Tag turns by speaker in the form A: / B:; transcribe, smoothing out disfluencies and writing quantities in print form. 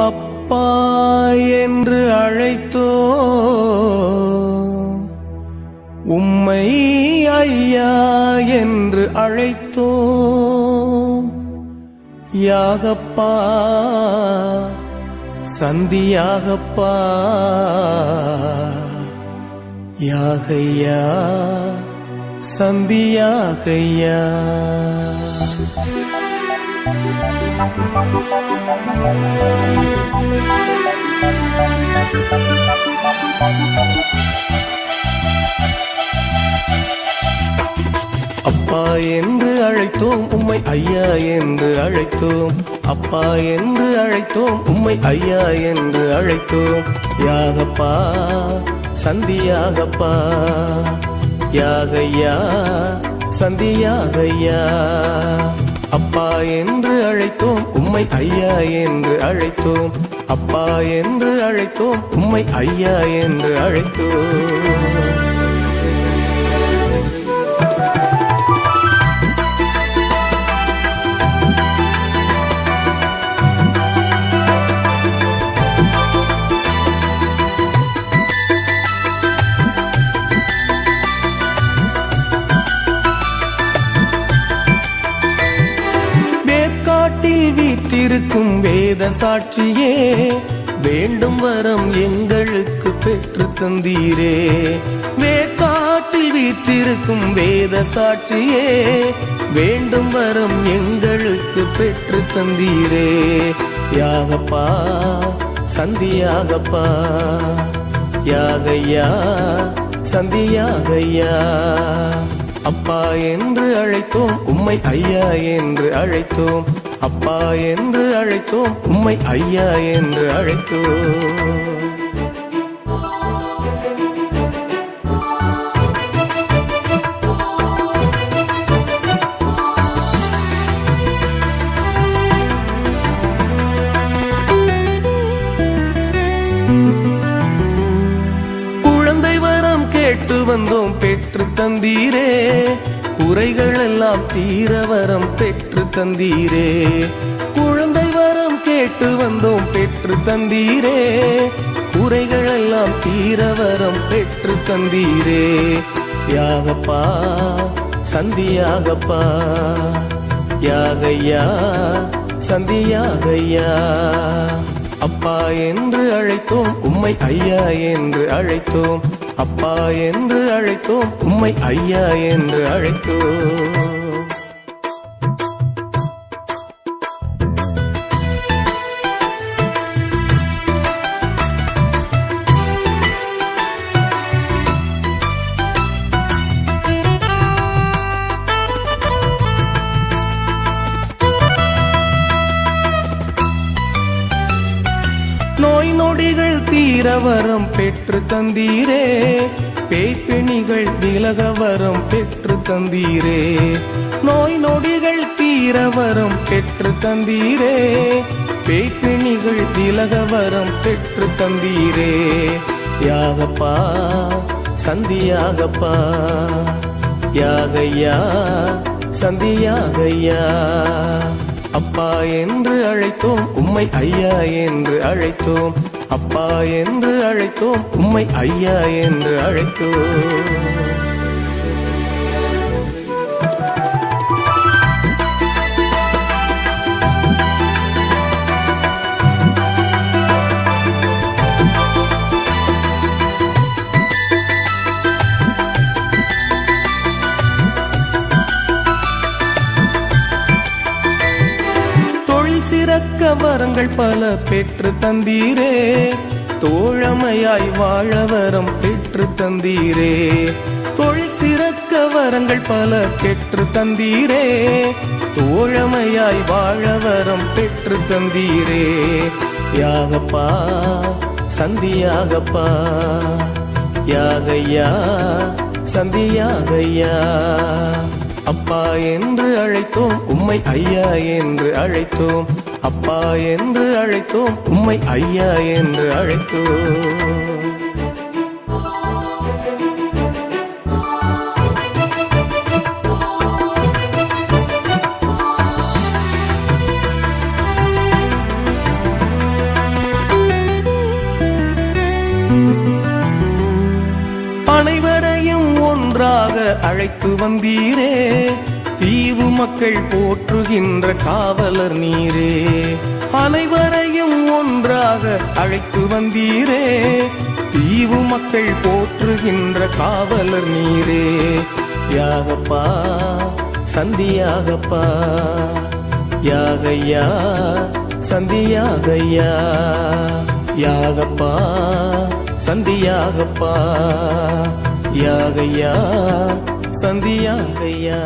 A: அப்பா என்று அழைத்தோ உம்மை ஐயா என்று அழைத்தோ யாகப்பா சந்தியாகப்பா யாகையா சந்தியாகையா. அப்பா என்று அழைத்தோம் உம்மை ஐயா என்று அழைத்தோம். அப்பா என்று அழைத்தோம் உம்மை ஐயா என்று அழைத்தோம். யாகப்பா சந்தியாகப்பா யாகையா சந்தியாகையா. அப்பா என்று அழைத்தோம் உம்மை ஐயா என்று அழைத்தோம். அப்பா என்று அழைத்தோம் உம்மை ஐயா என்று அழைத்தோம். வீற்றிருக்கும் வேத சாட்சியே வேண்டும் வரம் எங்களுக்கு பெற்று தந்தீரே. வேக்காட்டில் வீற்றிருக்கும் வேத சாட்சியே வேண்டும் வரம் எங்களுக்கு பெற்று தந்தீரே. யாகப்பா சந்தியாகப்பா யாகையா சந்தியாகையா. அப்பா என்று அழைத்தோம் உம்மை ஐயா என்று அழைத்தோம். அப்பா என்று அழைத்தோம் உம்மை ஐயா என்று அழைத்தோம். குழந்தை வரம் கேட்டு வந்தோம் பெற்று தந்தீரே. குறைகள் எல்லாம் தீர வரம் பெற்று தந்தீரே. குழந்தை வரம் கேட்டு வந்தோம் பெற்று தந்தீரே. குறைகள் எல்லாம் தீர வரம் பெற்று தந்தீரே. யாகப்பா சந்தியாகப்பா யாகையா சந்தியாகையா. அப்பா என்று அழைத்தோம் உம்மை ஐயா என்று அழைத்தோம். அப்பா என்று அழைத்தோம் உம்மை ஐயா என்று அழைத்தோம். நோய் நொடிகள் தீர வரம் பெற்று தந்தீரே. பேய்பிணிகள் விலக வரம் பெற்று தந்தீரே. நோய் நொடிகள் தீர வரம் பெற்று தந்தீரே. பேய்பிணிகள் விலக வரம் பெற்று தந்தீரே. யாகப்பா சந்தியாகப்பா யாகையா சந்தியாகையா. அப்பா என்று அழைத்தோம் உம்மை ஐயா என்று அழைத்தோம். அப்பா என்று அழைத்தோம் உம்மை ஐயா என்று அழைத்தோம். சிறக்க வரங்கள் பல பெற்று தந்தீரே. தோழமையாய் வாழ வரம் பெற்று தந்தீரே. தொழில் சிறக்க வரங்கள் பல பெற்று தந்தீரே. தோழமையாய் வாழ வரம் பெற்று தந்தீரே. யாகப்பா சந்தியாகப்பா யாகையா சந்தியாகையா. அப்பா என்று அழைத்தோம் உம்மை ஐயா என்று அழைத்தோம். அப்பா என்று அழைத்தோம் உம்மை ஐயா என்று அழைத்தோம். அனைவரையும் ஒன்றாக அழைத்து வந்தீரே, தீவு மக்கள் போற்றுகின்ற காவலர் நீரே. அனைவரையும் ஒன்றாக அழைத்து வந்தீரே, தீவு மக்கள் போற்றுகின்ற காவலர் நீரே. யாகப்பா சந்தியாகப்பா, யாகையா சந்தியாகையா, யாகப்பா சந்தியாகப்பா, யாகையா சந்தியாகையா.